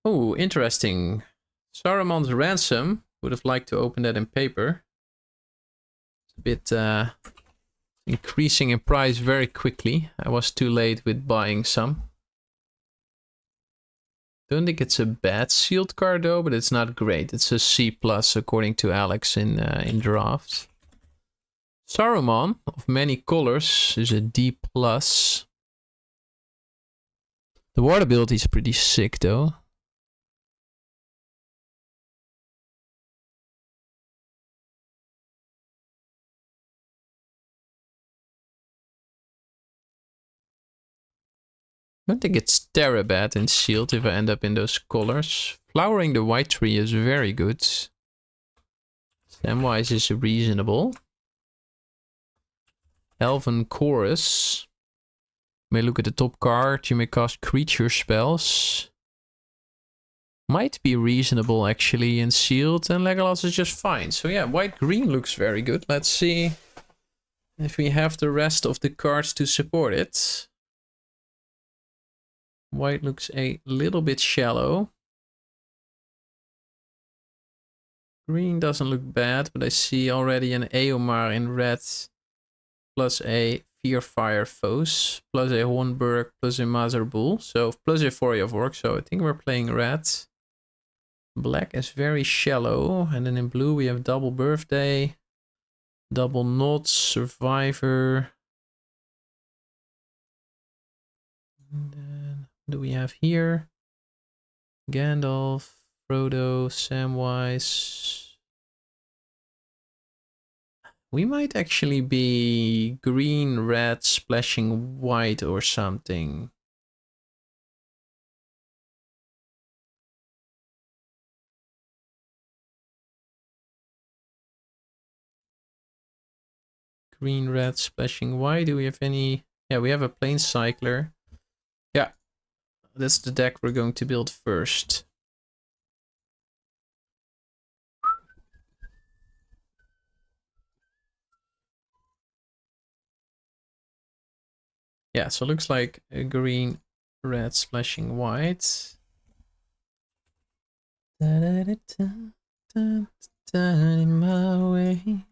Oh, interesting. Saruman's Ransom. Would have liked to open that in paper. It's a bit increasing in price very quickly. I was too late with buying some. Don't think it's a bad sealed card though, but it's not great. It's a C plus according to Alex in drafts. Saruman of many colors is a D plus. The ward ability is pretty sick though. I don't think it's terrible bad in sealed if I end up in those colors. Flowering the white tree is very good. Samwise is reasonable. Elven Chorus. You may look at the top card. You may cast creature spells. Might be reasonable actually in sealed, and Legolas is just fine. So yeah, white-green looks very good. Let's see if we have the rest of the cards to support it. White looks a little bit shallow. Green doesn't look bad, but I see already an Eomar in red, plus a Fearfire Foes, plus a Hornburg, plus a Mazerbull, so plus a Foray of Orc, so I think we're playing red. Black is very shallow, and then in blue we have Double Birthday, Double Knot, Survivor. And then what do we have here? Gandalf, Frodo, Samwise. We might actually be green, red, splashing white or something. Green, red, splashing white. Do we have any? Yeah, we have a Plane Cycler. Yeah, that's the deck we're going to build first. Yeah, so it looks like a green, red, splashing white. In my way.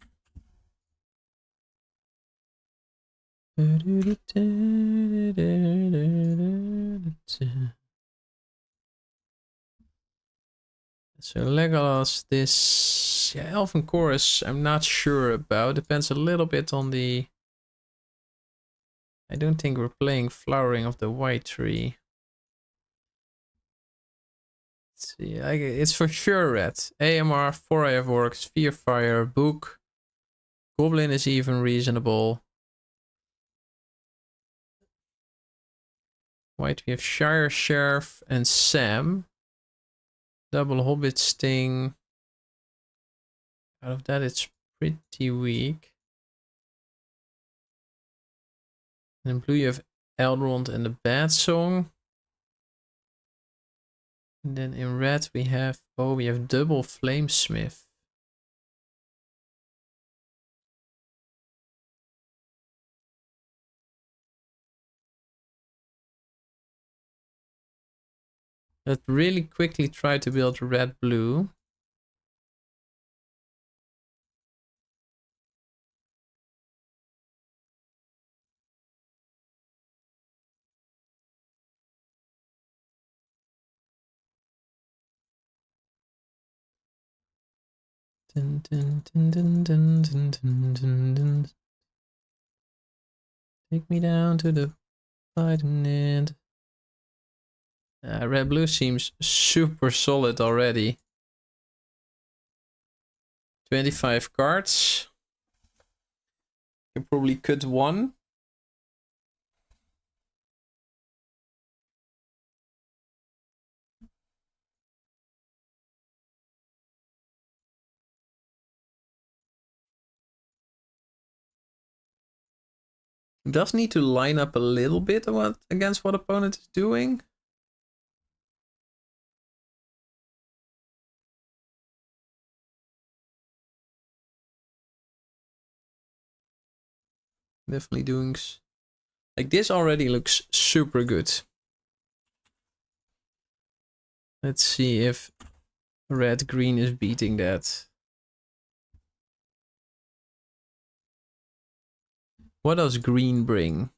So Legolas, this Elven Chorus, I'm not sure about. Depends a little bit on the. I don't think we're playing Flowering of the White Tree. Let's see, it's for sure red. AMR, Foray of Orcs, Fearfire, Book. Goblin is even reasonable. White, we have Shire Sheriff and Sam. Double Hobbit Sting. Out of that, it's pretty weak. And in blue, you have Elrond and the Bad Song. And then in red, we have double Flamesmith. Let's really quickly try to build red-blue. Dun, dun, dun, dun, dun, dun, dun, dun, dun. Take me down to the fighting end. Red-blue seems super solid already. 25 cards. You probably cut one. Does need to line up a little bit against what opponent is doing. Definitely doing like this already looks super good. Let's see if red-green is beating that. What does green bring?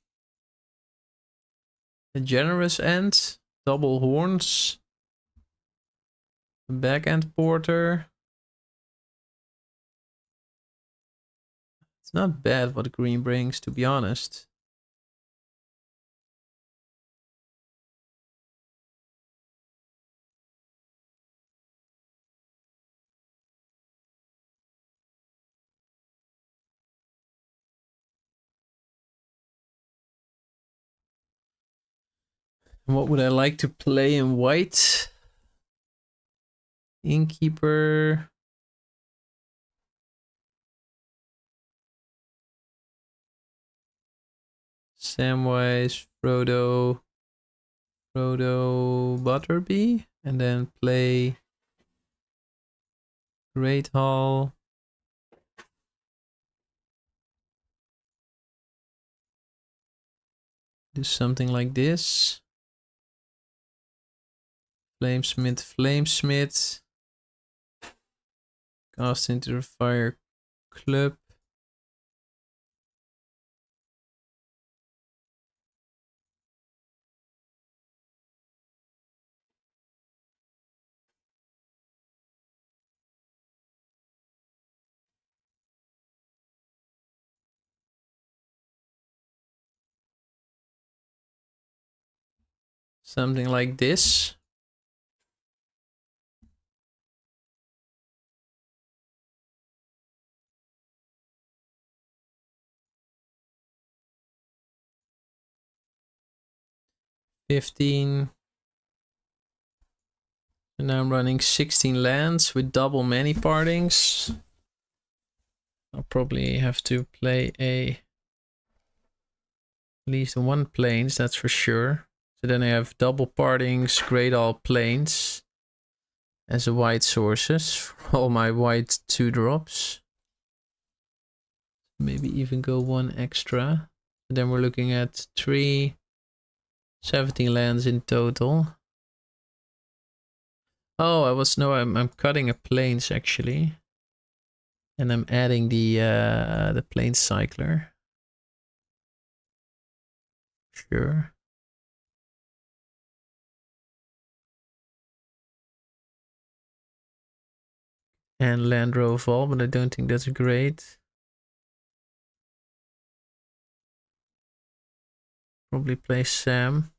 A generous end, double horns, backhand porter. It's not bad what green brings, to be honest. What would I like to play in white? Innkeeper. Samwise, Frodo, Butterby, and then play Great Hall. Do something like this. Flamesmith. Cast into the fire club. Something like this. $15. And now I'm running 16 lands with double many partings. I'll probably have to play at least one plains, that's for sure. So then I have double partings, Great All Plains as a white sources for all my white 2-drops. Maybe even go one extra. And then we're looking at 17 lands in total. Oh, I'm cutting a plains actually. And I'm adding the plains cycler. Sure. And Landroval, but I don't think that's great. Probably play Sam.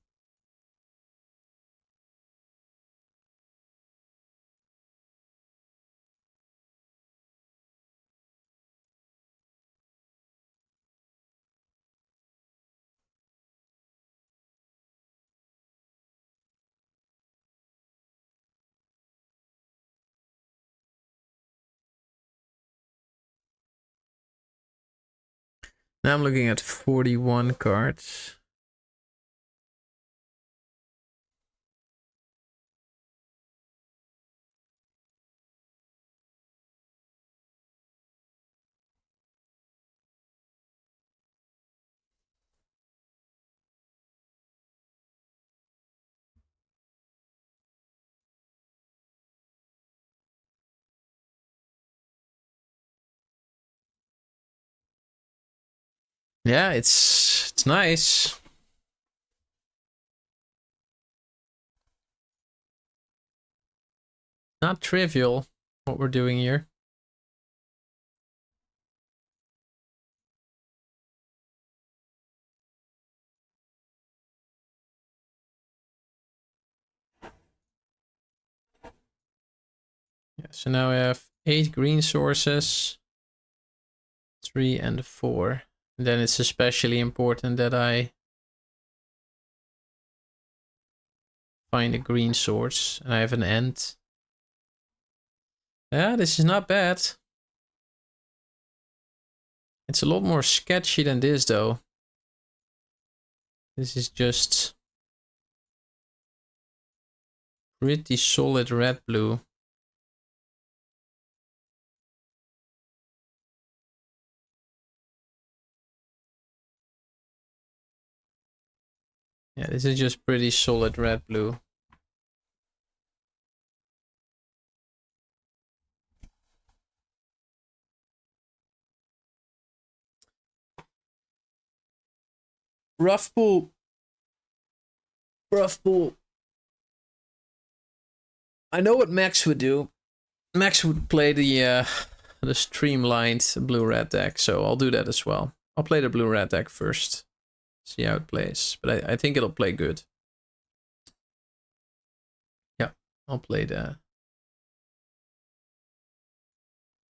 Now I'm looking at 41 cards. Yeah, it's nice. Not trivial what we're doing here. Yeah, so now I have 8 green sources, 3 and 4. And then it's especially important that I find a green source. And I have an end. Yeah, this is not bad. It's a lot more sketchy than this though. This is just pretty solid red-blue. Yeah, this is just pretty solid red-blue. Rough pool. Rough pool. I know what Max would do. Max would play the streamlined blue-red deck, so I'll do that as well. I'll play the blue-red deck first. See how it plays. But I think it'll play good. Yeah, I'll play the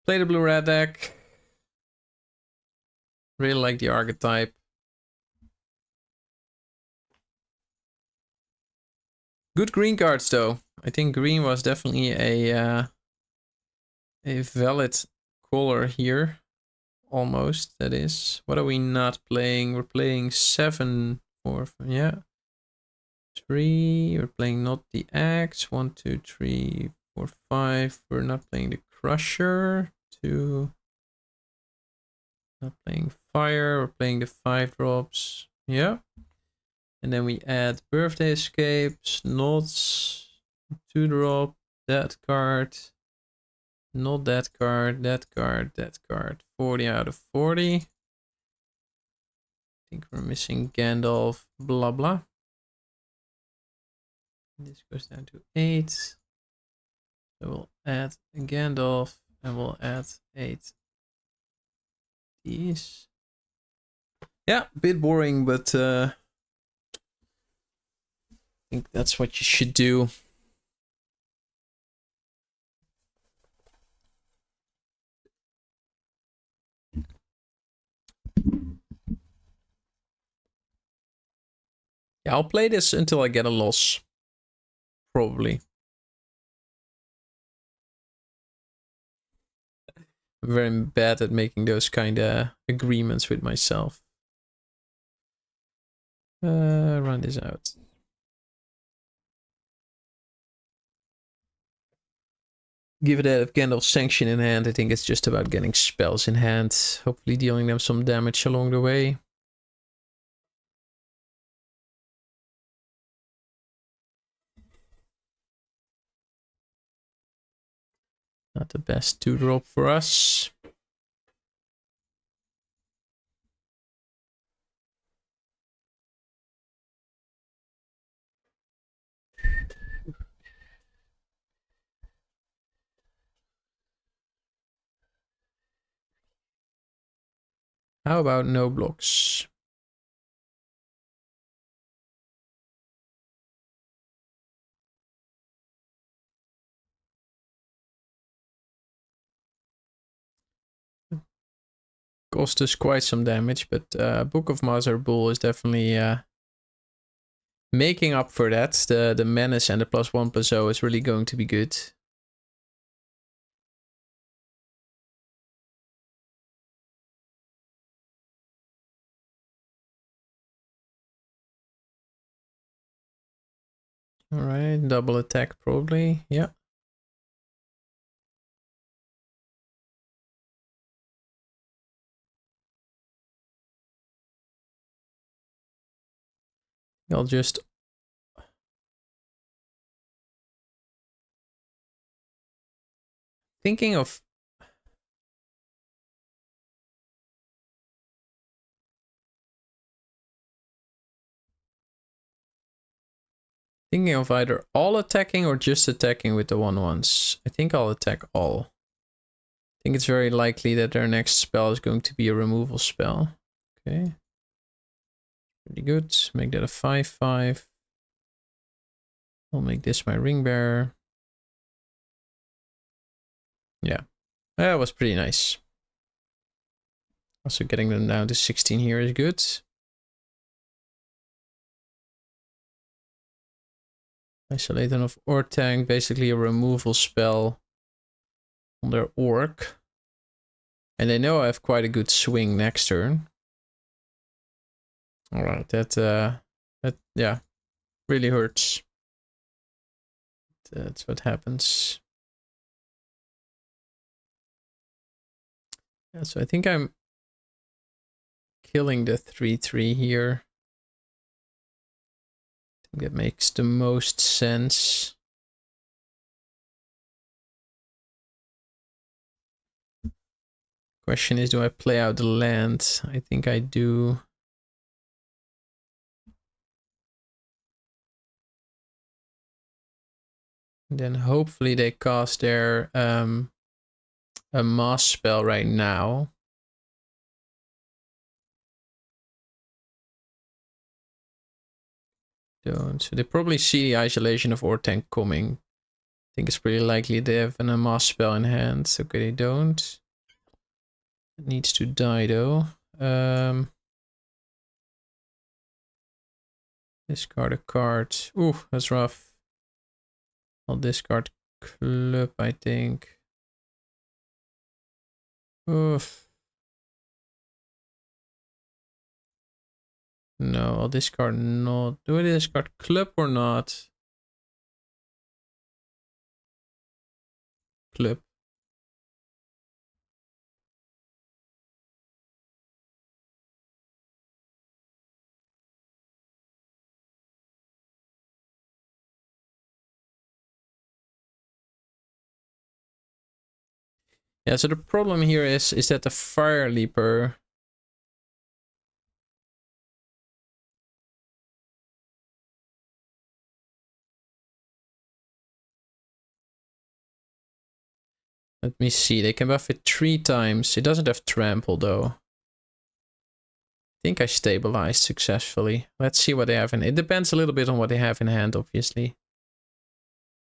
blue-red deck. Really like the archetype. Good green cards though. I think green was definitely a valid color here. Almost, that is. What are we not playing? We're playing 7, 4, yeah. 3, we're playing not the axe. 1, 2, 3, 4, 5. We're not playing the crusher. 2. Not playing fire. We're playing the 5 drops. Yeah. And then we add birthday escapes, knots, 2 drop, that card, not that card, that card, that card. 40 out of 40. I think we're missing Gandalf, blah blah. This goes down to 8. So we'll add Gandalf and we'll add 8 these. Yeah, a bit boring, but I think that's what you should do. Yeah, I'll play this until I get a loss. Probably. I'm very bad at making those kind of agreements with myself. Run this out. Give it a Gandalf's sanction in hand. I think it's just about getting spells in hand. Hopefully dealing them some damage along the way. Not the best 2-drop for us. How about no blocks? Cost us quite some damage, but Book of Mazarbul is definitely making up for that. The menace and the +1/+0 is really going to be good. Alright, double attack probably, yeah. I'll just thinking of either all attacking or just attacking with the 1/1s. I think I'll attack all. I think it's very likely that their next spell is going to be a removal spell. Okay. Pretty good. Make that a 5/5. I'll make this my ring bearer. Yeah. That was pretty nice. Also getting them down to 16 here is good. Isolating of Ortang, basically a removal spell on their orc. And they know I have quite a good swing next turn. Alright, that yeah, really hurts. That's what happens. Yeah, so I think I'm killing the 3/3 here. I think that makes the most sense. Question is, do I play out the land? I think I do. Then hopefully they cast their a mass spell right now. Don't. So they probably see the isolation of Ortank coming. I think it's pretty likely they have a mass spell in hand. Okay, they don't. It needs to die though. Discard a card. Ooh, that's rough. I'll discard club, I think. Oof. No, I'll discard not. Do I discard club or not? Club. Yeah, so the problem here is that the Fire Leaper let me see, they can buff it 3 times. It doesn't have trample though. I think I stabilized successfully. Let's see what they have in it. It depends a little bit on what they have in hand, obviously.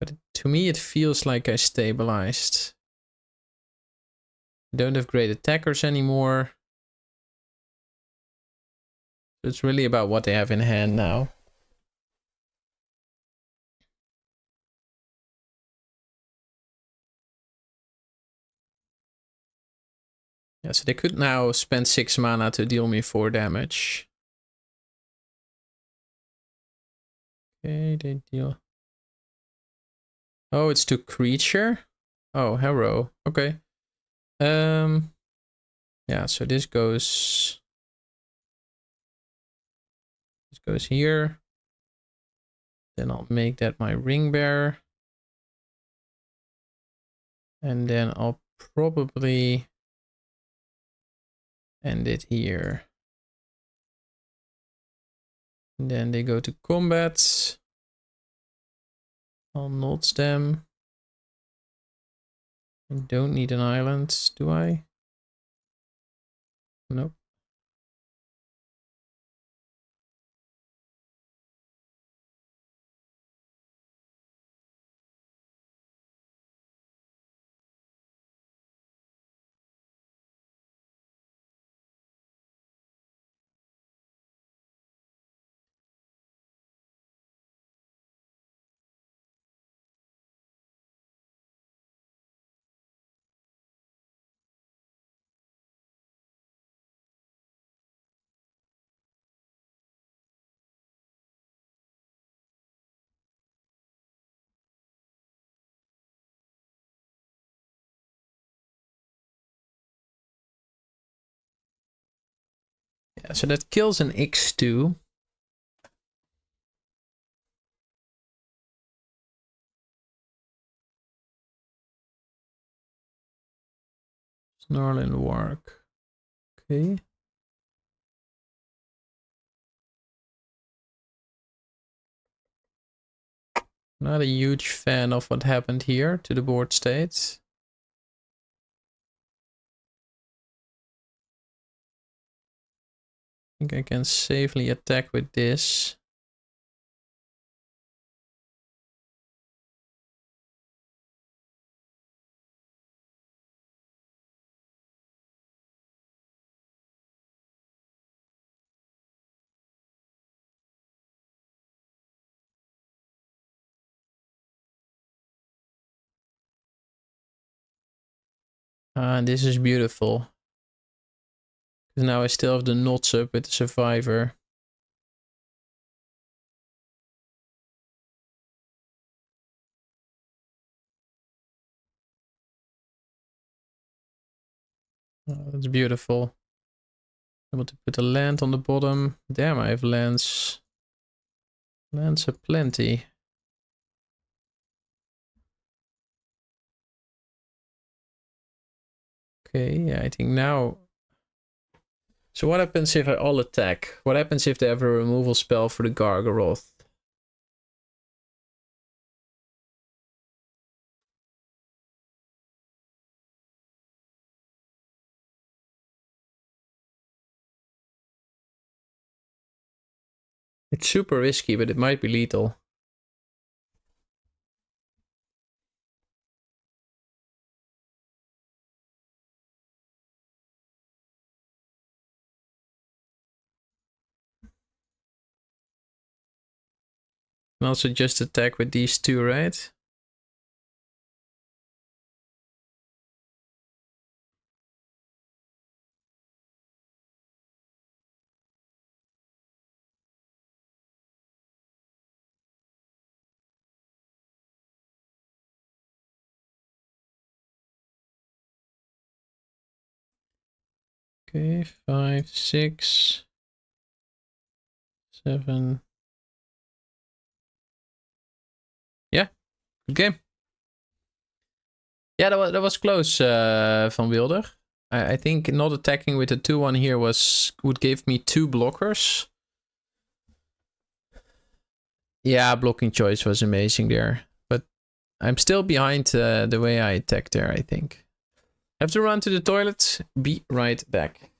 But to me it feels like I stabilized. I don't have great attackers anymore. It's really about what they have in hand now. Yeah, so they could now spend 6 mana to deal me 4 damage. Okay, they deal. Oh, it's to creature? Oh, hero. Okay. Yeah, so this goes here. Then I'll make that my ring bearer. And then I'll probably end it here. And then they go to combat. I'll notch them. I don't need an island, do I? Nope. Yeah, so that kills an X2. Snarl Wark. Okay. Not a huge fan of what happened here to the board state. I think I can safely attack with this. And this is beautiful. Because now I still have the knots up with the survivor. Oh, that's beautiful. Able to put a land on the bottom. Damn, I have lands. Lands are plenty. Okay, yeah, I think now... So what happens if I all attack? What happens if they have a removal spell for the Gargaroth? It's super risky, but it might be lethal. And also just attack with these two, right? Okay, 5, 6, 7. Yeah, good game. Yeah, that was close, Van Wilder. I think not attacking with the 2-1 here would give me 2 blockers. Yeah, blocking choice was amazing there. But I'm still behind the way I attacked there, I think. Have to run to the toilet. Be right back.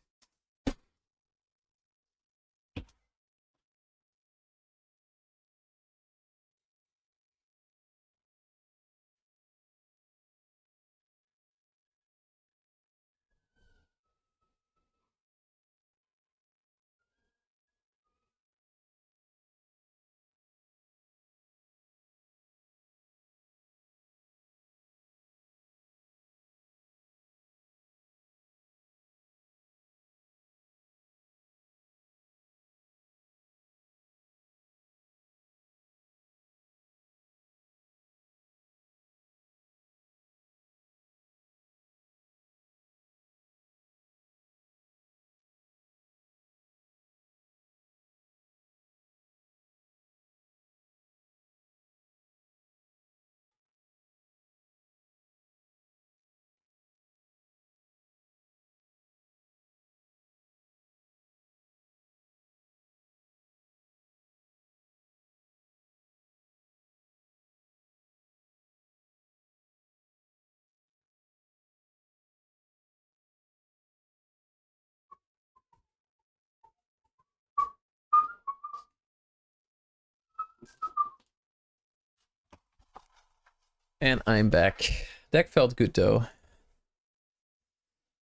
And I'm back. Deck felt good though.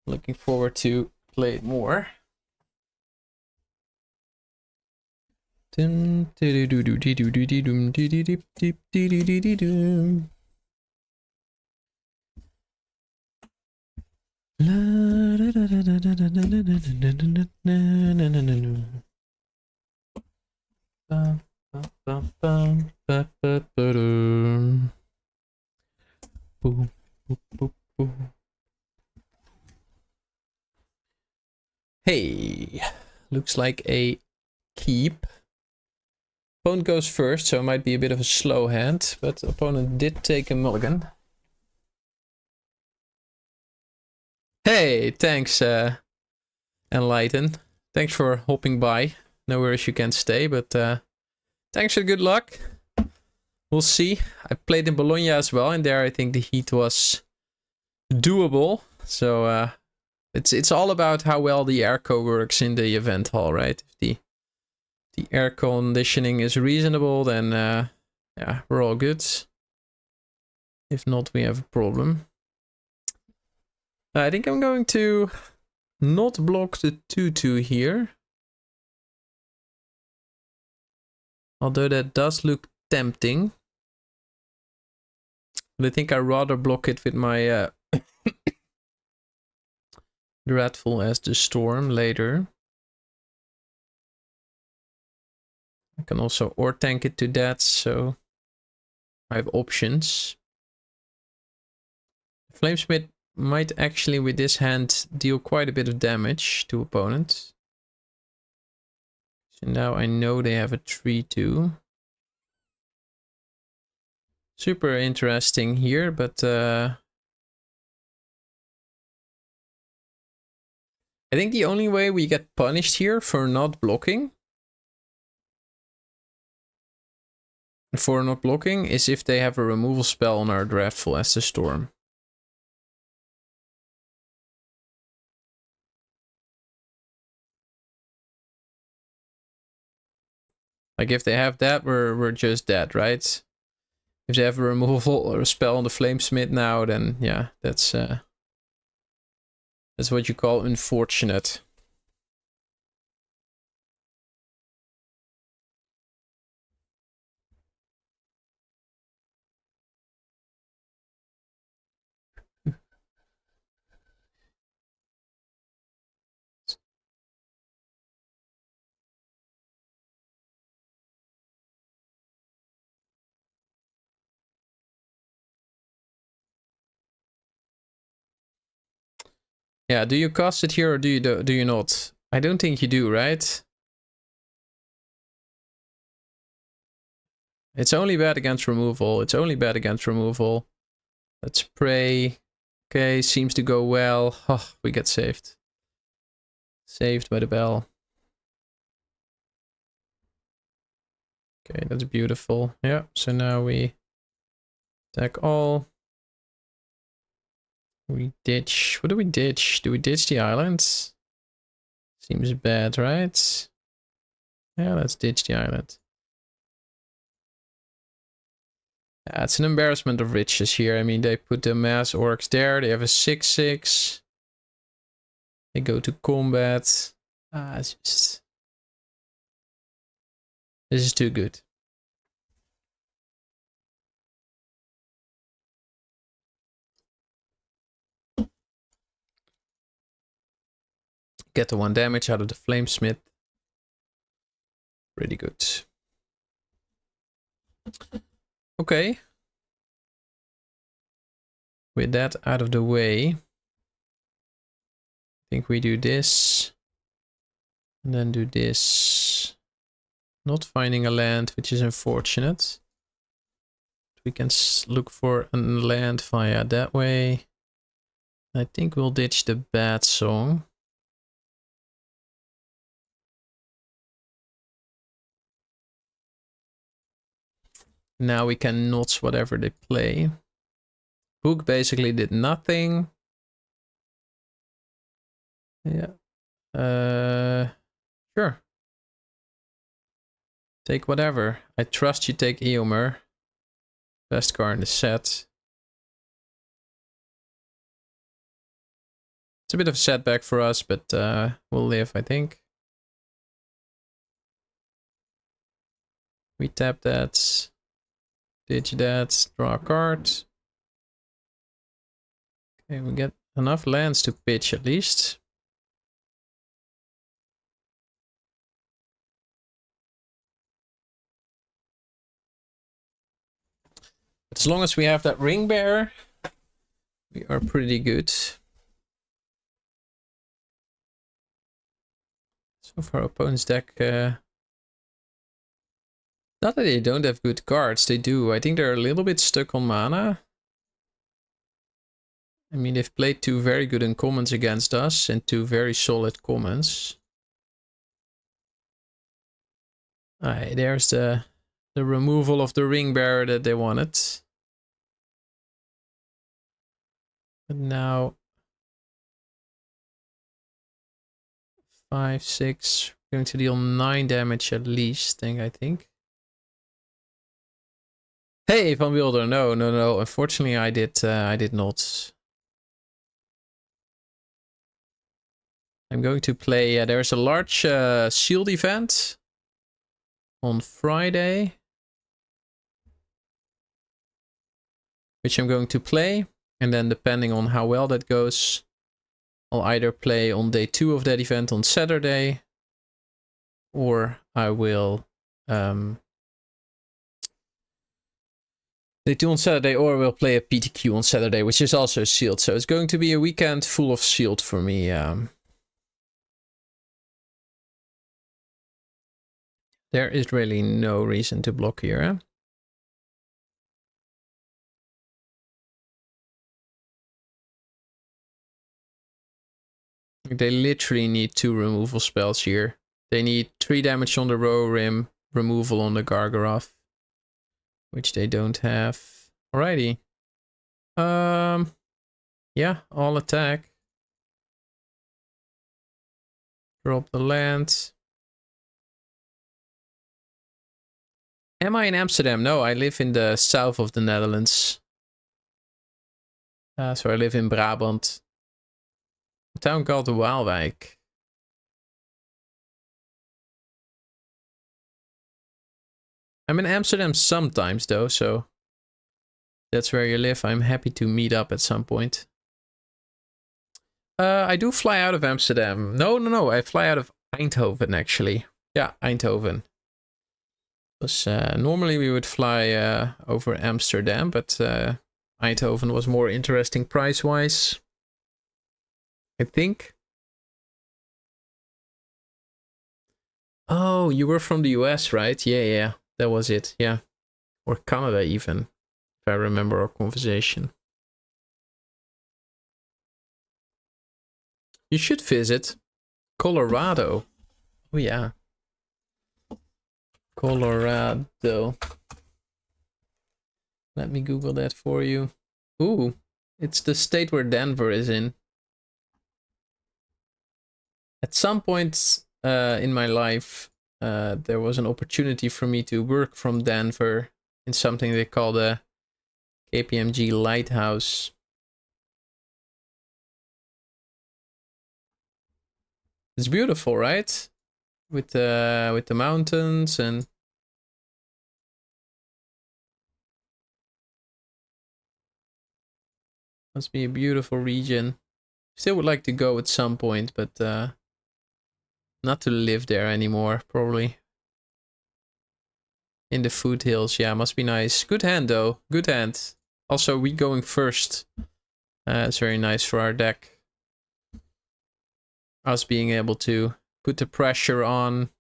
Looking forward to play it more. Hey, looks like a keep. Opponent goes first, so it might be a bit of a slow hand, but opponent did take a mulligan. Hey, thanks, Enlighten. Thanks for hopping by. No worries you can't stay, but thanks and good luck. We'll see. I played in Bologna as well, and there I think the heat was doable. So it's all about how well the airco works in the event hall, right? If the air conditioning is reasonable, then yeah, we're all good. If not, we have a problem. I think I'm going to not block the 2-2 here. Although that does look tempting. But I think I'd rather block it with my Dreadful as the Storm later. I can also or tank it to that, so I have options. Flamesmith might actually with this hand deal quite a bit of damage to opponent. So now I know they have a 3-2. Super interesting here, but I think the only way we get punished here for not blocking is if they have a removal spell on our Dreadful as the Storm. Like if they have that, we're just dead, right? If they have a removal or a spell on the Flamesmith now, then yeah, that's what you call unfortunate. Yeah, do you cast it here or do you not? I don't think you do, right? It's only bad against removal. It's only bad against removal. Let's pray. Okay, seems to go well. Oh, we get saved. Saved by the bell. Okay, that's beautiful. Yeah, so now we attack all. We ditch. What do we ditch? Do we ditch the islands? Seems bad, right? Yeah, let's ditch the island. Yeah, it's an embarrassment of riches here. I mean, they put the mass orcs there. They have a 6/6. They go to combat. It's just... This is too good. Get the 1 damage out of the Flamesmith. Pretty good. Okay. With that out of the way, I think we do this. And then do this. Not finding a land, which is unfortunate. We can look for a land via that way. I think we'll ditch the bad song. Now we can notch whatever they play. Book basically did nothing. Yeah. Sure. Take whatever. I trust you take Eomer. Best card in the set. It's a bit of a setback for us, but we'll live, I think. We tap that. Ditch that. Draw a card. Okay, we get enough lands to pitch at least. As long as we have that ring bearer, we are pretty good. So far, opponent's deck. Not that they don't have good cards, they do. I think they're a little bit stuck on mana. I mean, they've played 2 very good uncommons against us and 2 very solid commons. Alright, there's the removal of the ring bearer that they wanted. But now 5, 6, going to deal 9 damage at least, I think. Hey, Van Wilder, no. Unfortunately, I did not. I'm going to play. There's a large shield event on Friday, which I'm going to play, and then depending on how well that goes, I'll either play on day 2 of that event on Saturday, or I will day 2 on Saturday, or we'll play a PTQ on Saturday, which is also sealed. So it's going to be a weekend full of sealed for me. There is really no reason to block here. Eh? They literally need 2 removal spells here. They need 3 damage on the Row Rim, removal on the Gargaroth, which they don't have. Alrighty. Yeah, all attack. Drop the land. Am I in Amsterdam? No, I live in the south of the Netherlands. So I live in Brabant. A town called Waalwijk. I'm in Amsterdam sometimes though, so that's where you live. I'm happy to meet up at some point. I do fly out of Amsterdam. No. I fly out of Eindhoven, actually. Yeah, Eindhoven. Because normally we would fly over Amsterdam, but Eindhoven was more interesting price-wise, I think. Oh, you were from the US, right? Yeah. That was it, yeah. Or Canada, even, if I remember our conversation. You should visit Colorado. Oh, yeah. Colorado. Let me Google that for you. Ooh, it's the state where Denver is in. At some point in my life, there was an opportunity for me to work from Denver in something they call the KPMG Lighthouse. It's beautiful, right? With the mountains and must be a beautiful region. Still would like to go at some point, but not to live there anymore, probably. In the foothills, yeah, must be nice. Good hand though, good hand. Also, we going first. It's very nice for our deck. Us being able to put the pressure on,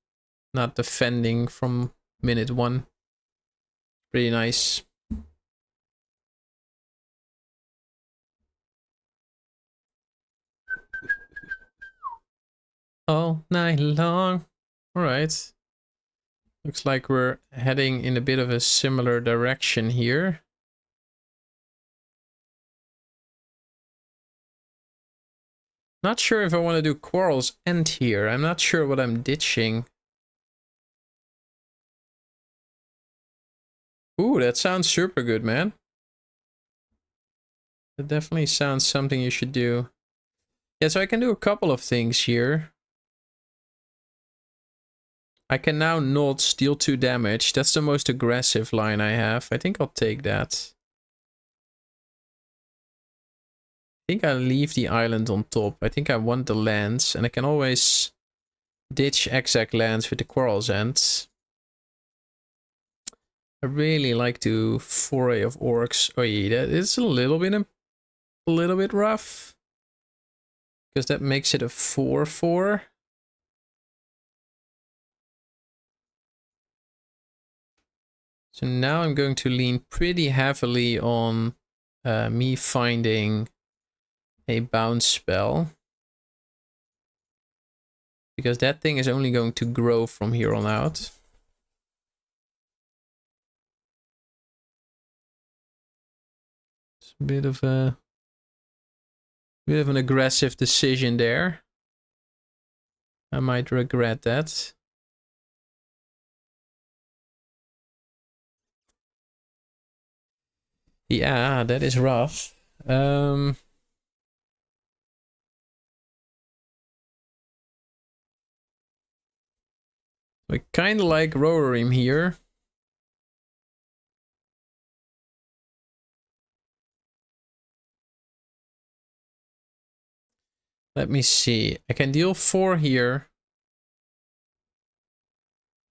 not defending from minute one. Pretty nice. All night long. Alright. Looks like we're heading in a bit of a similar direction here. Not sure if I want to do Quarrel's End here. I'm not sure what I'm ditching. Ooh, that sounds super good, man. That definitely sounds something you should do. Yeah, so I can do a couple of things here. I can now not deal 2 damage. That's the most aggressive line I have. I think I'll take that. I think I'll leave the island on top. I think I want the lands, and I can always ditch exact lands with the Quarrel's End. I really like to foray of orcs. Oh yeah, that is a little bit rough. Because that makes it a 4/4. So now I'm going to lean pretty heavily on me finding a bounce spell. Because that thing is only going to grow from here on out. It's a bit of an aggressive decision there. I might regret that. Yeah, that is rough. I kind of like Rohirrim here. Let me see. I can deal 4 here.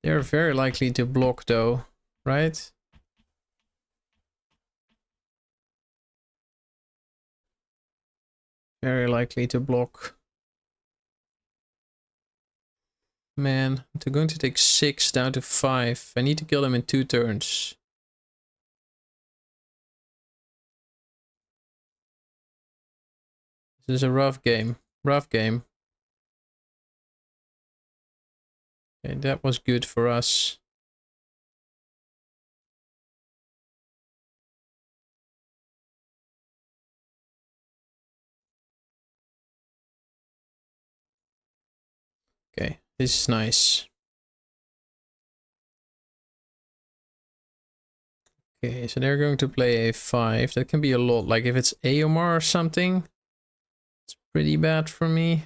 They're very likely to block though, right? Very likely to block. Man, they're going to take 6 down to 5. I need to kill them in 2 turns. This is a rough game. Rough game. Okay, that was good for us. Okay, this is nice. Okay, so they're going to play a5. That can be a lot. Like if it's Aomar or something, it's pretty bad for me.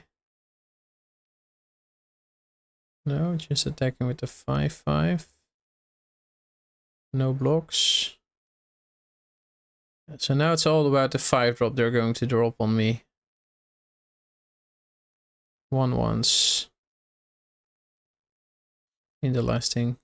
No, just attacking with the 5-5. No blocks. So now it's all about the 5-drop they're going to drop on me. 1/1s in the last thing.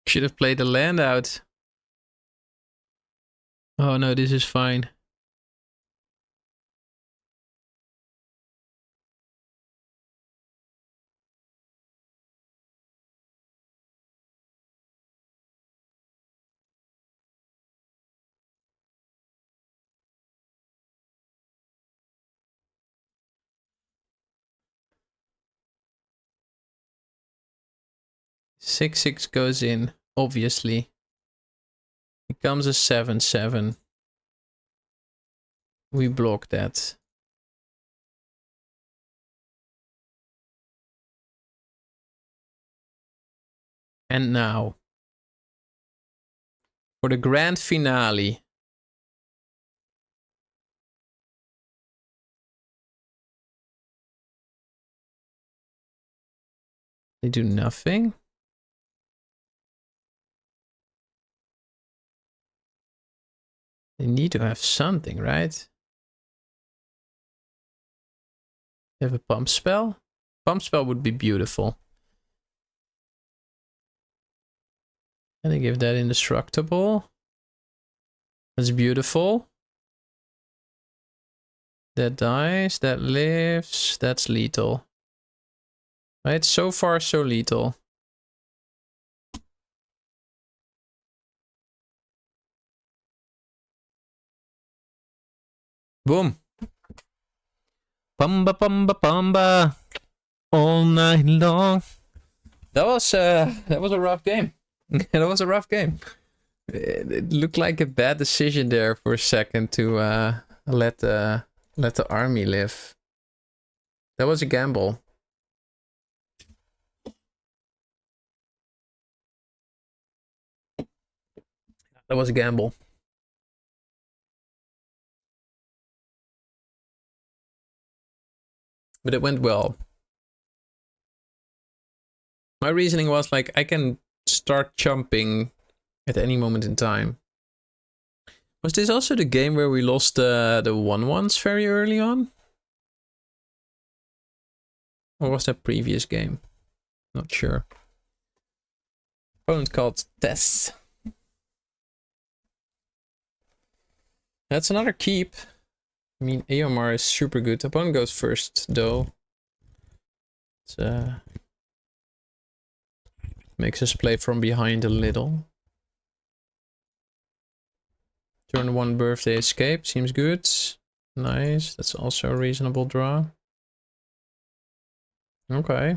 Should have played the land out. Oh no, this is fine. Six goes in, obviously. Becomes a 7/7. We block that. And now, for the grand finale. They do nothing. They need to have something, right? They have a pump spell? Pump spell would be beautiful. And they give that indestructible. That's beautiful. That dies, that lives, that's lethal. Right, so far so lethal. Boom. Pumba pumba pumba. All night long. That was a rough game. That was a rough game. It looked like a bad decision there for a second to let the army live. That was a gamble. That was a gamble. But it went well. My reasoning was like, I can start jumping at any moment in time. Was this also the game where we lost the 1/1s very early on? Or was that previous game? Not sure. Opponent called Tess. That's another keep. I mean, Aomar is super good. Opponent goes first, though. It's, makes us play from behind a little. Turn 1 birthday escape. Seems good. Nice. That's also a reasonable draw. Okay.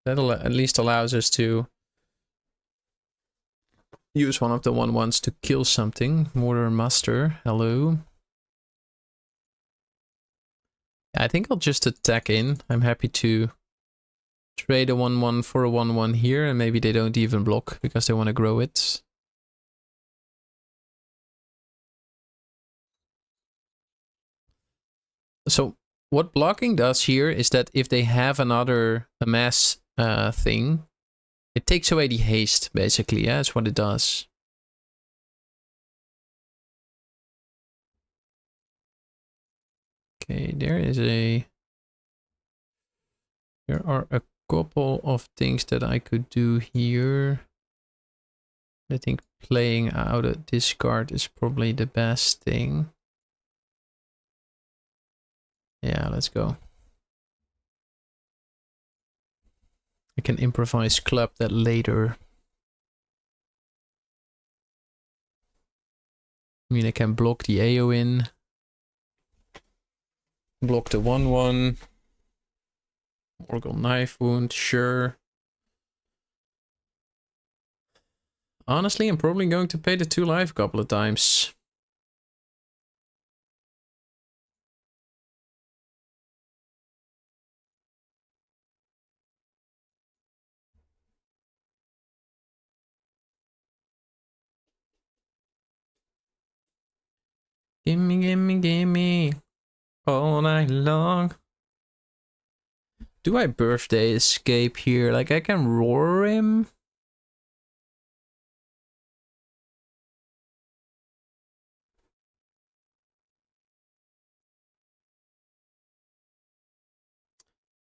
That at least allows us to use one of the 1/1s to kill something. Mortar Master. Hello. I think I'll just attack in. I'm happy to trade a 1/1 for a 1/1 here, and maybe they don't even block because they want to grow it. So what blocking does here is that if they have another amass thing, it takes away the haste, basically. Yeah, that's what it does. Okay, there are a couple of things that I could do here. I think playing out a discard is probably the best thing. Yeah, let's go. I can improvise club that later. I mean, I can block the AO in. Block the 1/1. Oracle Knife Wound, sure. Honestly, I'm probably going to pay the 2 life a couple of times. Gimme, gimme, gimme. All night long. Do I birthday escape here? Like, I can roar him?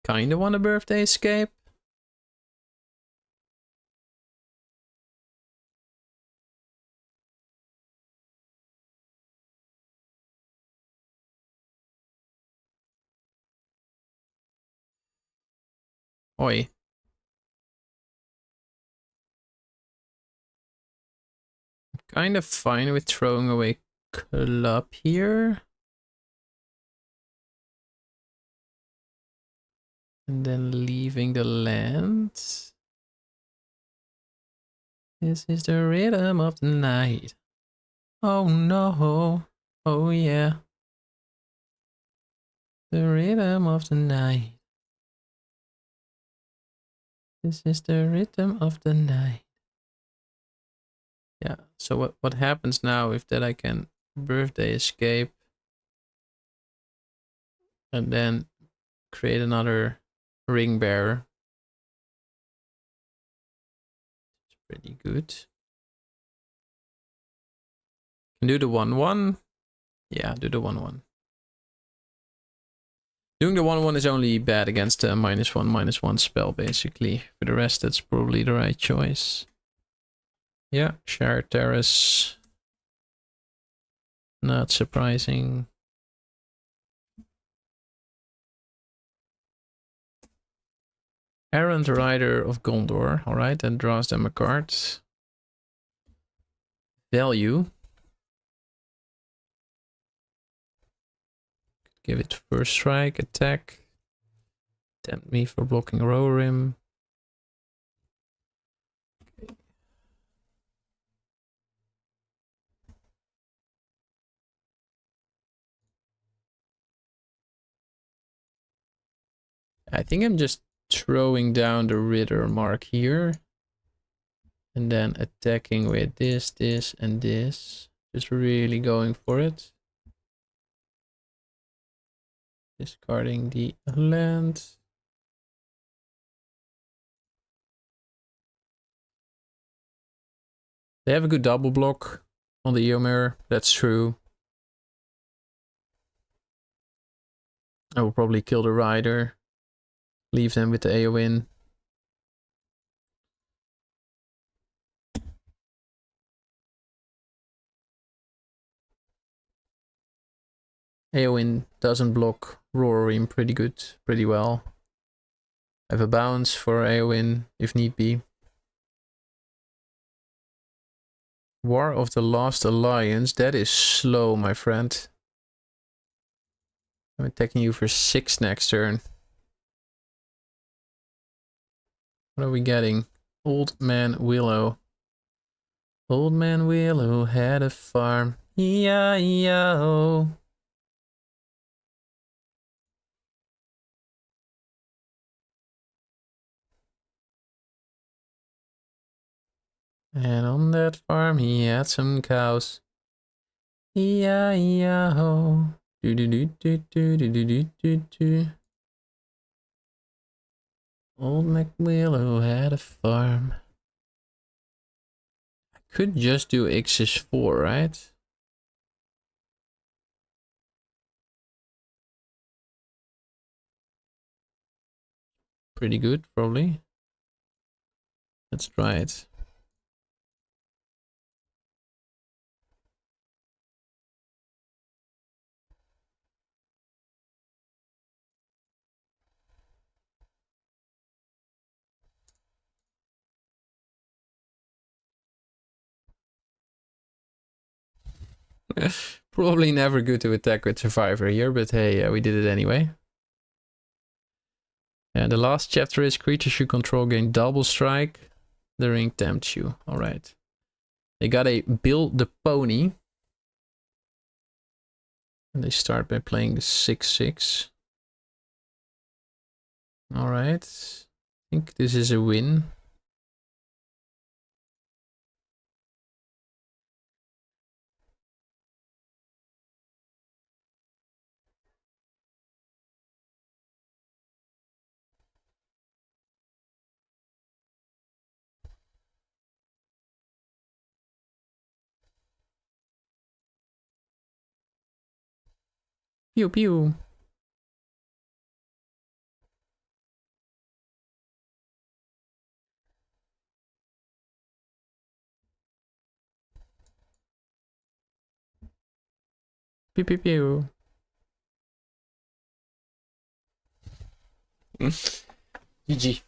Kinda want a birthday escape. Oi. Kind of fine with throwing away club here. And then leaving the land. This is the rhythm of the night. Oh no. Oh yeah. The rhythm of the night. This is the rhythm of the night. Yeah, so what happens now if that I can birthday escape and then create another ring bearer. It's pretty good. Can do the 1/1. Yeah, do the 1/1. Doing the 1/1 is only bad against a -1/-1 spell, basically. For the rest, that's probably the right choice. Yeah, Shared Terrace. Not surprising. Errant Rider of Gondor. Alright, and draws them a card. Value. Give it first strike, attack. Tempt me for blocking Rohirrim. I think I'm just throwing down the Ritter mark here. And then attacking with this, this, and this. Just really going for it. Discarding the land. They have a good double block on the Eomer, that's true. I will probably kill the Rider. Leave them with the Eowyn. Eowyn doesn't block Rohirrim pretty well. I have a bounce for Eowyn if need be. War of the Last Alliance, that is slow, my friend. I'm attacking you for 6 next turn. What are we getting? Old Man Willow. Old Man Willow had a farm. E-I-E-I-O. And on that farm he had some cows. E-I-E-I-O. Do-do-do-do-do-do-do-do-do. Old MacWillow had a farm. I could just do X's 4, right? Pretty good, probably. Let's try it. Probably never good to attack with Survivor here, but hey, we did it anyway. And the last chapter is creatures you control gain double strike. The ring tempts you. Alright. They got a Bill the Pony. And they start by playing the 6/6. Alright. I think this is a win. Pew pew. Pew pew pew. GG.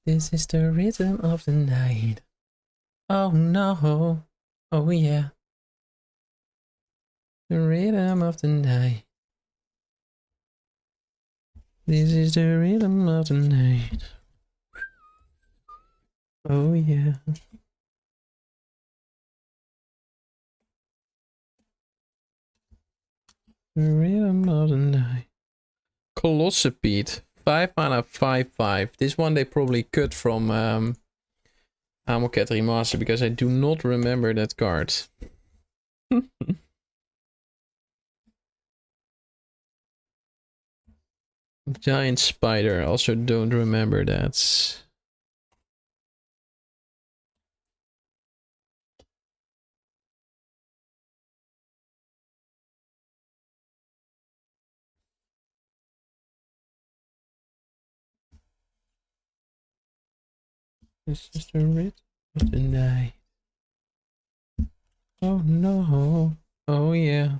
This is the rhythm of the night. Oh no. Oh yeah. The rhythm of the night. This is the rhythm of the night. Oh yeah. The rhythm of the night. Colossipede. 5 mana 5/5. This one they probably cut from Amoket Remaster because I do not remember that card. Giant Spider. Also don't remember that. This is the rhythm of the night. Oh no. Oh yeah.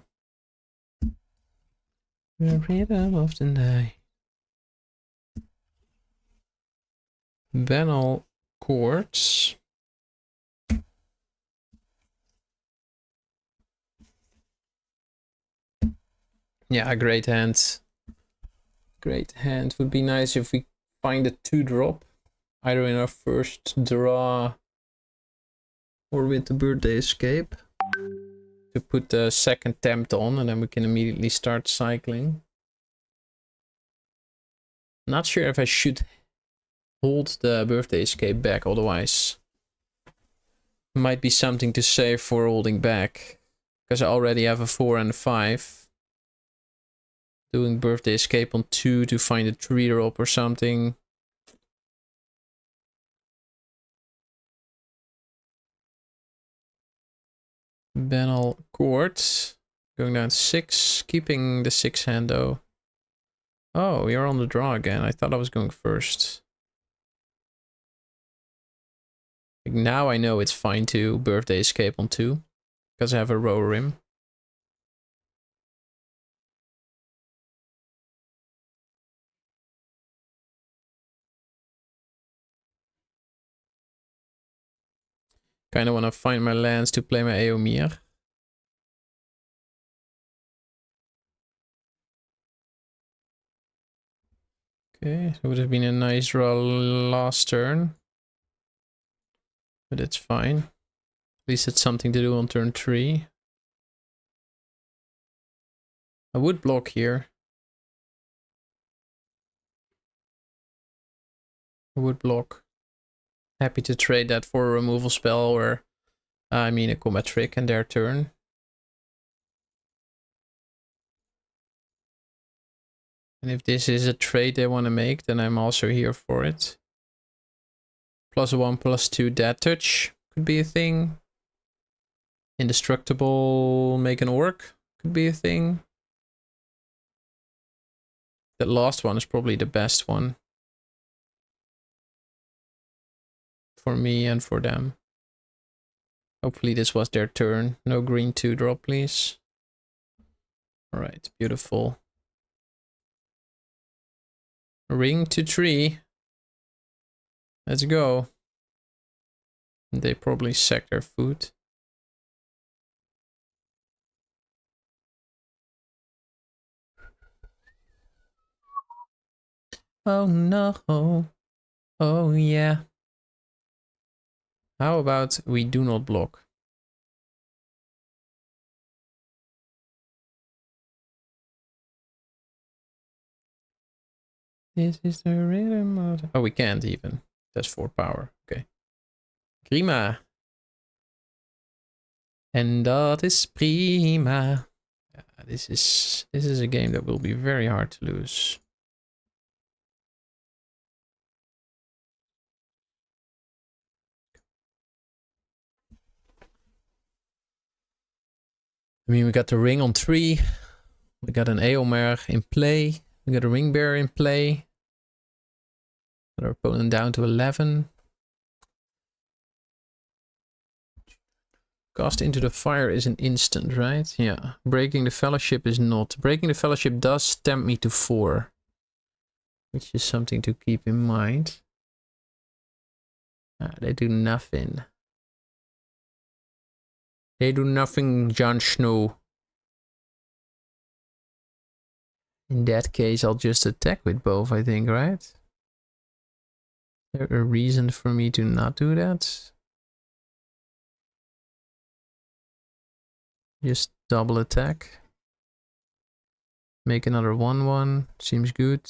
The rhythm of the night. Banal Quartz. Yeah, great hand. Great hand. Would be nice if we find a 2-drop. Either in our first draw or with the Birthday Escape. To put the second tempt on and then we can immediately start cycling. Not sure if I should hold the Birthday Escape back, otherwise might be something to save for holding back. Because I already have a 4 and a 5. Doing Birthday Escape on 2 to find a 3-drop or something. Banal Court. Going down 6. Keeping the 6 hand though. Oh, you're on the draw again. I thought I was going first. Like now I know it's fine to Birthday Escape on 2. Because I have a row rim. Kind of want to find my lands to play my Eomir. Okay, it would have been a nice draw last turn. But it's fine. At least it's something to do on turn 3. I would block here. I would block. Happy to trade that for a removal spell or, I mean, a combat trick and their turn. And if this is a trade they want to make, then I'm also here for it. +1, +2 dead touch could be a thing. Indestructible, make an orc could be a thing. That last one is probably the best one. For me and for them. Hopefully this was their turn. No green 2-drop, please. Alright, beautiful. Ring to 3. Let's go. They probably sack their food. Oh no. Oh yeah. How about we do not block? This is the rhythm of... Oh, we can't even. That's 4 power. Okay. Prima. En dat is prima. Yeah, this is a game that will be very hard to lose. I mean, we got the ring on 3. We got an Eomer in play. We got a ring bearer in play. Got our opponent down to 11. Cast into the fire is an instant, right? Yeah. Breaking the fellowship is not. Breaking the fellowship does tempt me to 4. Which is something to keep in mind. They do nothing. They do nothing, Jon Snow. In that case, I'll just attack with both, I think, right? Is there a reason for me to not do that? Just double attack. Make another 1/1. Seems good.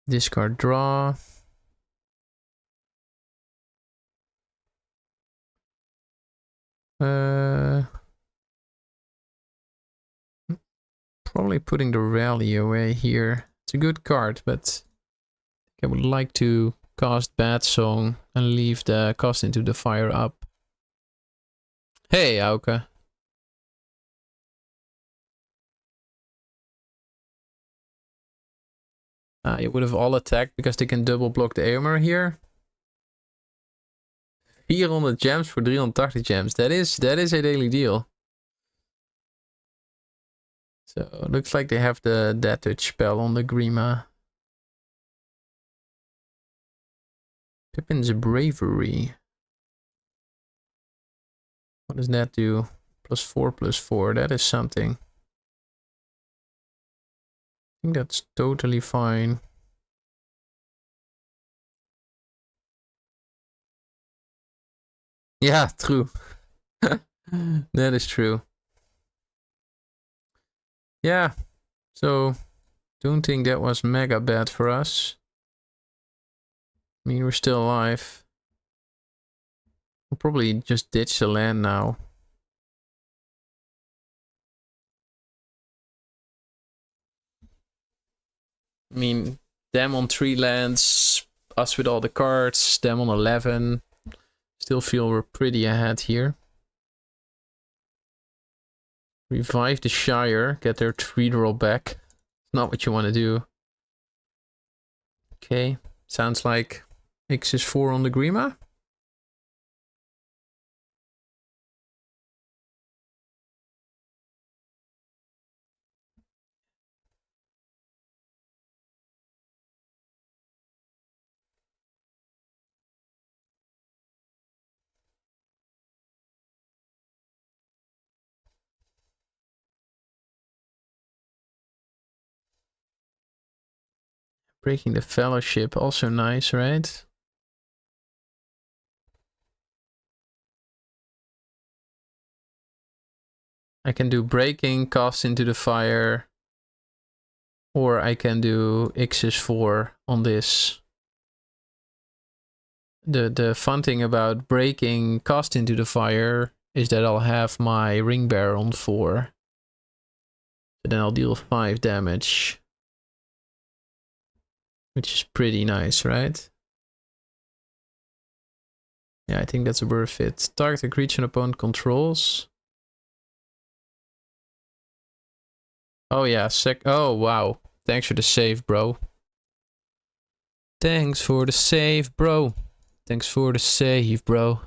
Discard draw. Probably putting the rally away here. It's a good card, but I would like to cast Bad Song and leave the cast into the fire up. Hey, Auke. You would have all attacked because they can double block the Eomer here. 400 gems for 380 gems. That is a daily deal. So it looks like they have the Death Touch spell on the Grima. Pippin's Bravery. What does that do? +4/+4. That is something. I think that's totally fine. Yeah, true. That is true. Yeah, so don't think that was mega bad for us. I mean, we're still alive. We'll probably just ditch the land now. I mean, them on 3 lands, us with all the cards, them on 11. Still feel we're pretty ahead here. Revive the Shire, get their 3-draw back. It's not what you want to do. Okay, sounds like X is 4 on the Grima. Breaking the Fellowship, also nice, right? I can do Breaking, cast into the fire. Or I can do X is 4 on this. The fun thing about Breaking, cast into the fire is that I'll have my Ring Bearer on 4. So then I'll deal 5 damage. Which is pretty nice, right? Yeah, I think that's worth it. Target a creature an opponent controls. Oh yeah, oh wow. Thanks for the save, bro. Thanks for the save, bro. Thanks for the save, bro.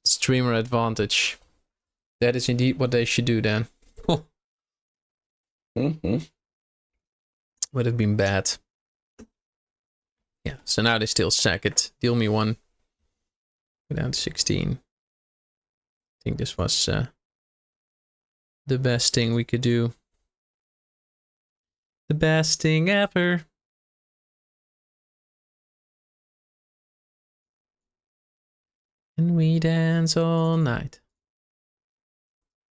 Streamer advantage. That is indeed what they should do then. Would have been bad. Yeah, so now they still sack it. Deal me 1. Go down to 16. I think this was the best thing we could do. The best thing ever. And we dance all night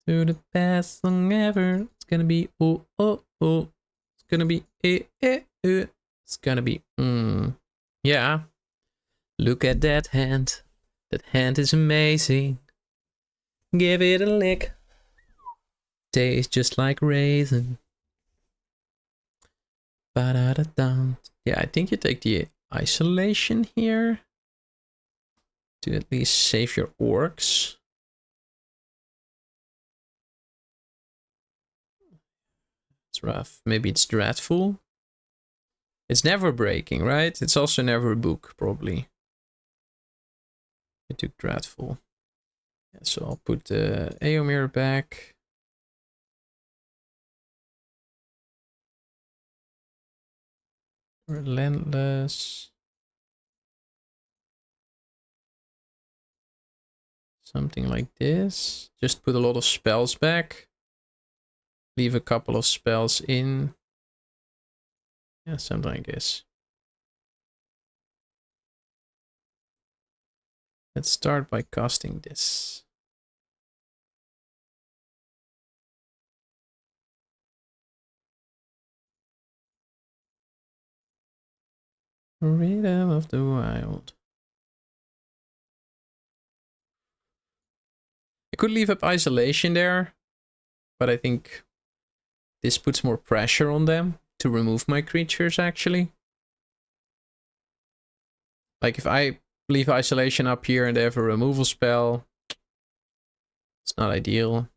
to the best song ever. It's gonna be oh oh oh. It's gonna be eh eh eh. It's gonna be yeah. Look at that hand. That hand is amazing. Give it a lick. Tastes just like raisin. Ba-da-da-dum. Yeah, I think you take the isolation here to at least save your orcs. It's rough. Maybe it's dreadful. It's never breaking, right? It's also never a book, probably. I took dreadful. Yeah, so I'll put the Eomer back. Relentless. Something like this. Just put a lot of spells back. Leave a couple of spells in. Yeah, something like this. Let's start by casting this. Rhythm of the Wild. I could leave up isolation there, but I think this puts more pressure on them to remove my creatures, actually. Like if I leave isolation up here and they have a removal spell, it's not ideal.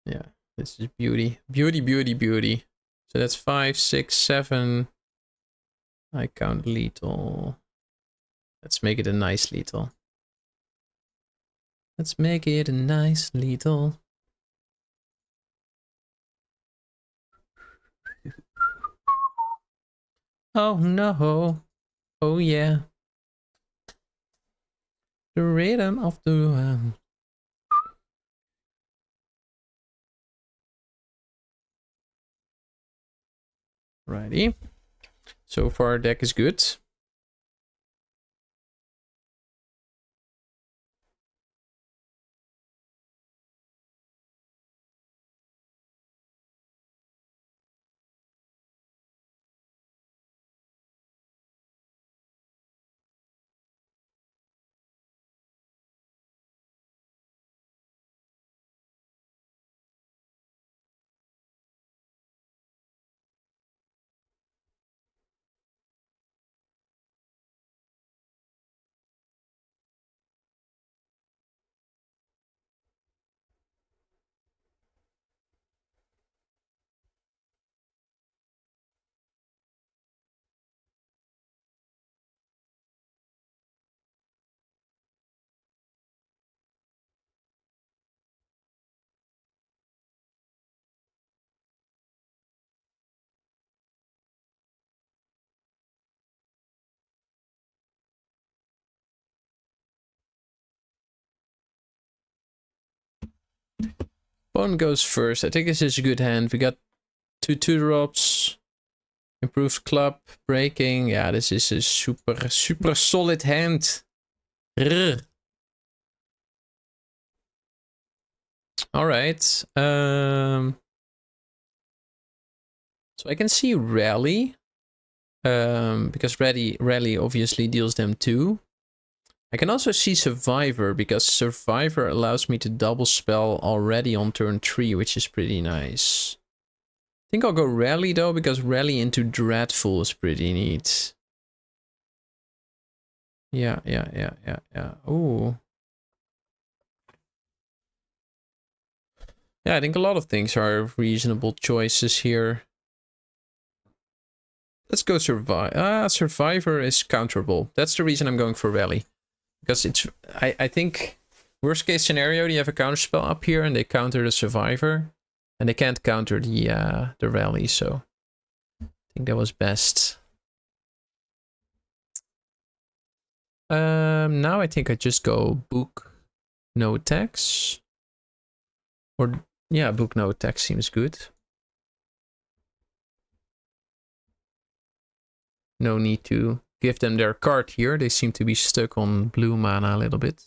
Yeah, this is beauty. Beauty, beauty, beauty. So that's 5, 6, 7. I count lethal. Let's make it a nice lethal. Let's make it a nice lethal. Oh no. Oh yeah. The rhythm of the righty. So far our deck is good. Bone goes first. I think this is a good hand. We got 2 2-drops. Improved club. Breaking. Yeah, this is a super, super solid hand. Alright. So I can see Rally. Because Rally obviously deals them 2. I can also see Survivor, because Survivor allows me to double spell already on turn 3, which is pretty nice. I think I'll go Rally though, because Rally into Dreadful is pretty neat. Yeah. Ooh. Yeah, I think a lot of things are reasonable choices here. Let's go Survivor. Survivor is counterable. That's the reason I'm going for Rally. Because it's, I think, worst case scenario, you have a counterspell up here and they counter the Survivor. And they can't counter the Rally, so I think that was best. Now I think I just go Book, no attacks. Or, yeah, book no attacks seems good. No need to give them their card here. They seem to be stuck on blue mana a little bit.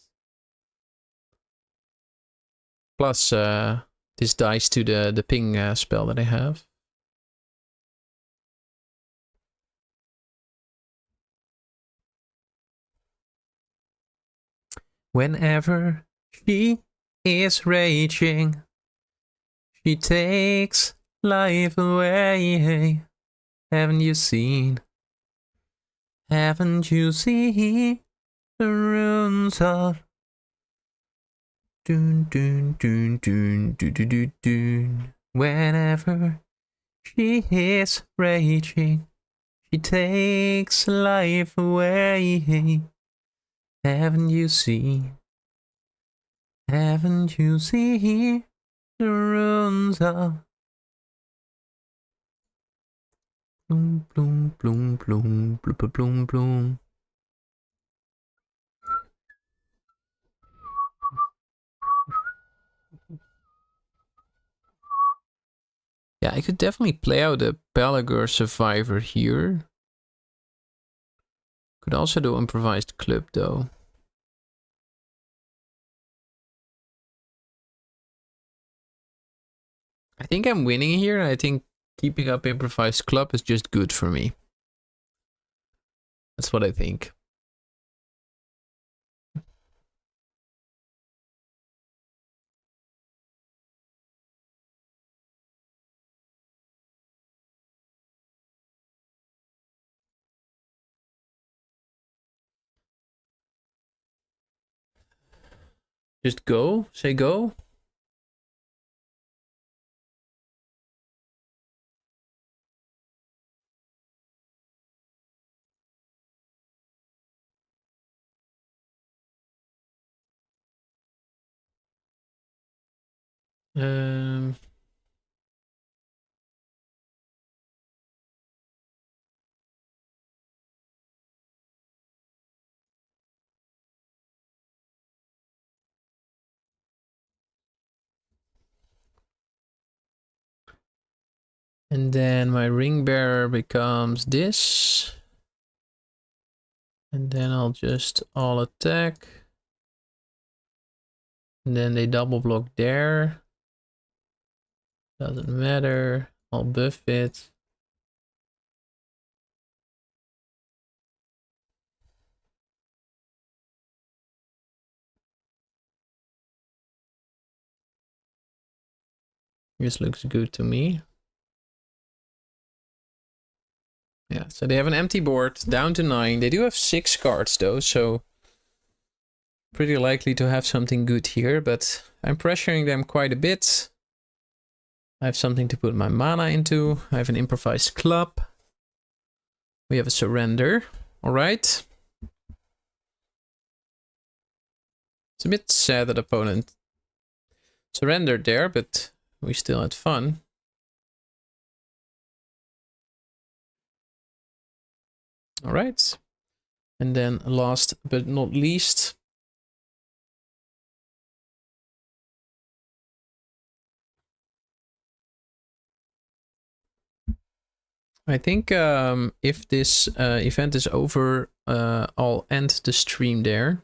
Plus, this dies to the ping spell that I have. Whenever she is raging, she takes life away. Haven't you seen? Haven't you seen the runes of dun dun dun dun dun dun dun dun? Whenever she is raging, she takes life away. Haven't you seen? Haven't you seen the runes of bloom bloom bloom bloom bloom bloom bloom? Yeah, I could definitely play out a Pellagur Survivor here. Could also do improvised club though. I think I'm winning here. I think keeping up improvised club is just good for me. That's what I think. Just go, say go. Um, and then my ring bearer becomes this. And then I'll just all attack. And then they double block there. Doesn't matter. I'll buff it. This looks good to me. Yeah, so they have an empty board, down to 9. They do have 6 cards though, so pretty likely to have something good here, but I'm pressuring them quite a bit. I have something to put my mana into. I have an improvised club. We have a surrender. All right. It's a bit sad that opponent surrendered there, but we still had fun. All right. And then last but not least, I think if this event is over, I'll end the stream there.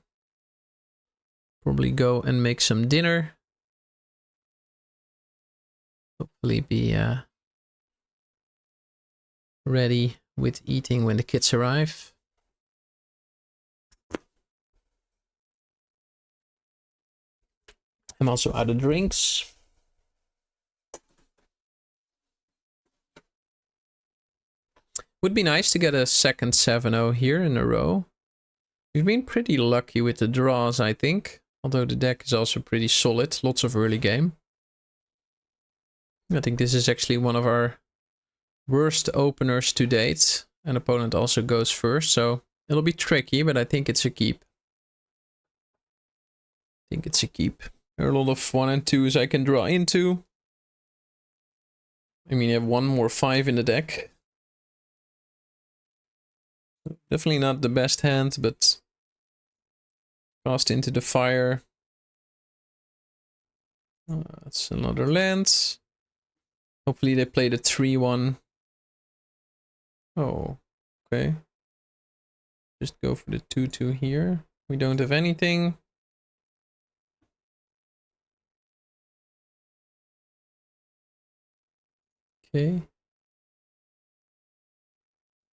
Probably go and make some dinner. Hopefully be ready with eating when the kids arrive. I'm also out of drinks. Would be nice to get a second 7-0 here in a row. We've been pretty lucky with the draws, I think. Although the deck is also pretty solid. Lots of early game. I think this is actually one of our worst openers to date. An opponent also goes first, so it'll be tricky, but I think it's a keep. There are a lot of 1 and 2s I can draw into. I mean, you have one more 5 in the deck. Definitely not the best hand, but cast into the fire. That's another land. Hopefully they play the 3-1. Oh, okay. Just go for the 2-2 here. We don't have anything. Okay. I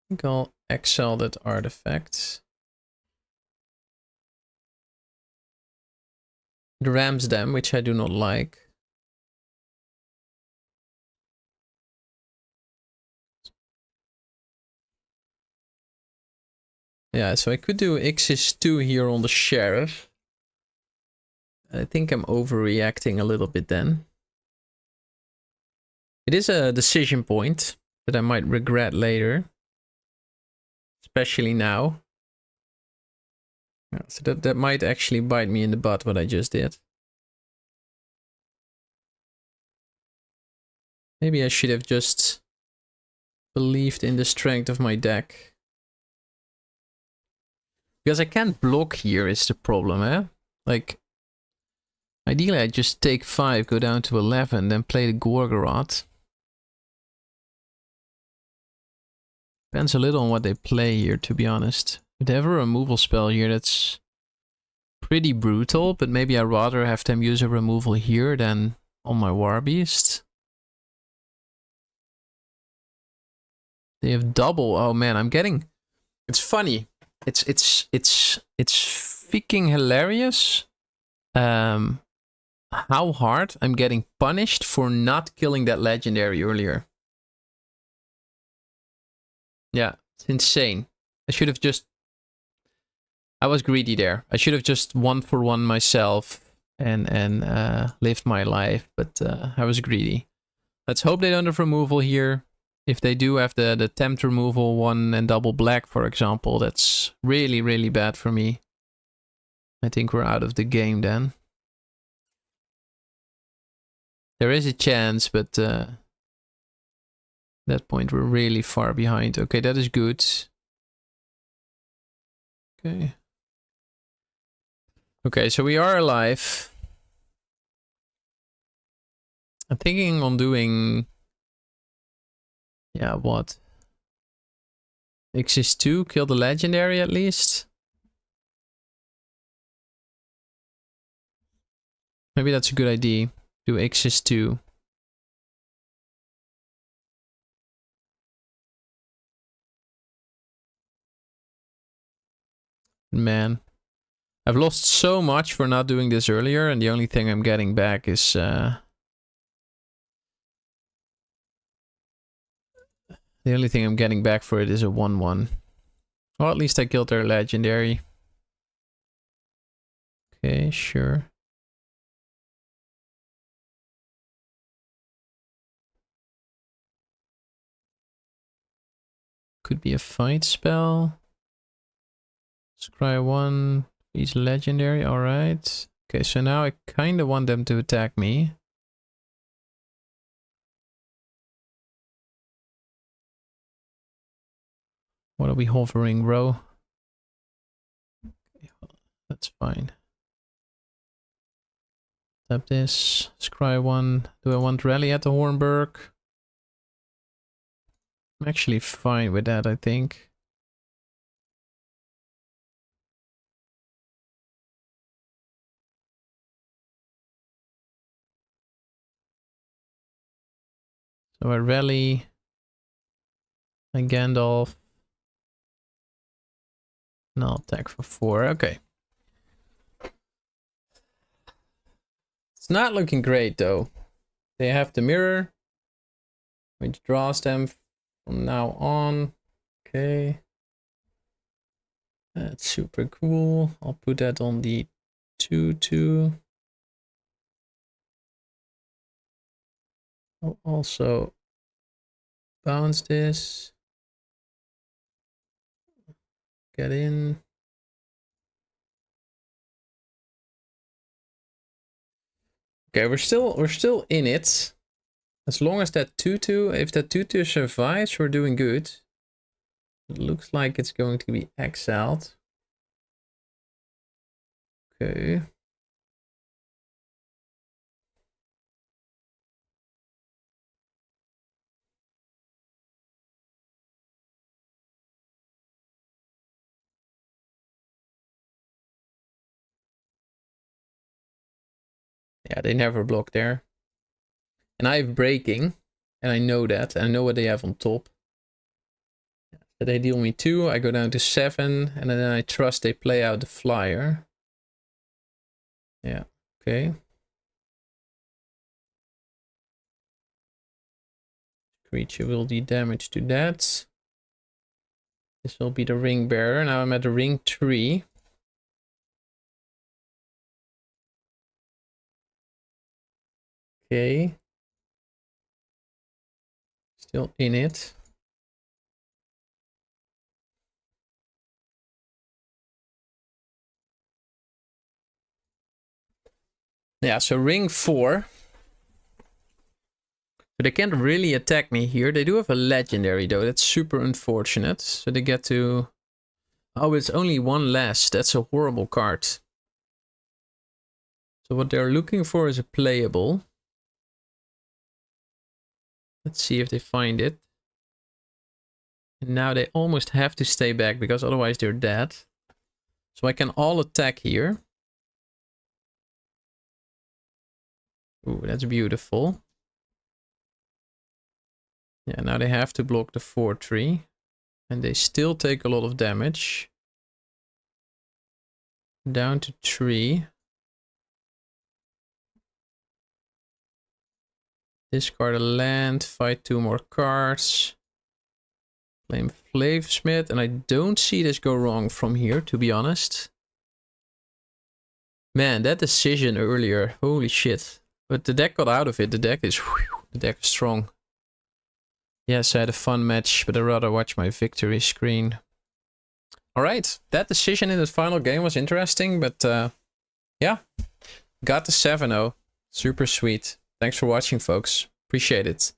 think I'll exile that artifact. It rams them, which I do not like. Yeah, so I could do X's 2 here on the sheriff. I think I'm overreacting a little bit then. It is a decision point that I might regret later. Especially now. Yeah, so that might actually bite me in the butt what I just did. Maybe I should have just believed in the strength of my deck. Because I can't block here is the problem, eh? Like, ideally I just take 5, go down to 11, then play the Gorgoroth. Depends a little on what they play here, to be honest. If they have a removal spell here, that's pretty brutal, but maybe I'd rather have them use a removal here than on my War Beast. They have double. Oh man, I'm getting... It's funny. It's freaking hilarious. How hard I'm getting punished for not killing that legendary earlier. Yeah, it's insane. I should have just... I was greedy there. I should have just 1-for-1 myself and lived my life, but I was greedy. Let's hope they don't have removal here. If they do have the tempt removal 1 and double black, for example, that's really, really bad for me. I think we're out of the game then. There is a chance, but at that point we're really far behind. Okay, that is good. Okay. Okay, so we are alive. I'm thinking on doing... Yeah, what? X's 2, kill the legendary at least. Maybe that's a good idea. Do X's 2. Man. I've lost so much for not doing this earlier, and the only thing I'm getting back is... The only thing I'm getting back for it is a 1-1. Well, at least I killed their legendary. Okay, sure. Could be a fight spell. Scry 1, each legendary, alright. Okay, so now I kind of want them to attack me. What are we hovering, row? That's fine. Tap this. Scry 1. Do I want rally at the Hornburg? I'm actually fine with that, I think. So I rally. And Gandalf. And I'll attack for 4. Okay. It's not looking great though. They have the mirror, which draws them from now on. Okay. That's super cool. I'll put that on the 2-2. I'll also bounce this. Get in. Okay, we're still in it. As long as that 2-2, if that 2-2 survives, we're doing good. It looks like it's going to be exiled. Okay. Yeah, they never block there. And I have breaking, and I know that. And I know what they have on top. So they deal me 2, I go down to 7, and then I trust they play out the flyer. Yeah, okay. Creature will do damage to that. This will be the ring bearer. Now I'm at the ring 3. Okay. Still in it. Yeah, so ring 4. So they can't really attack me here. They do have a legendary though. That's super unfortunate. So they get to... Oh, it's only 1 less. That's a horrible card. So what they're looking for is a playable. Let's see if they find it. And now they almost have to stay back because otherwise they're dead. So I can all attack here. Ooh, that's beautiful. Yeah, now they have to block the 4-3. And they still take a lot of damage. Down to 3. Discard a land, fight 2 more cards. Claim Flavesmith, and I don't see this go wrong from here, to be honest. Man, that decision earlier, holy shit. But the deck got out of it, the deck is strong. Yes, I had a fun match, but I'd rather watch my victory screen. Alright, that decision in the final game was interesting, but yeah. Got the 7-0. Super sweet. Thanks for watching, folks. Appreciate it.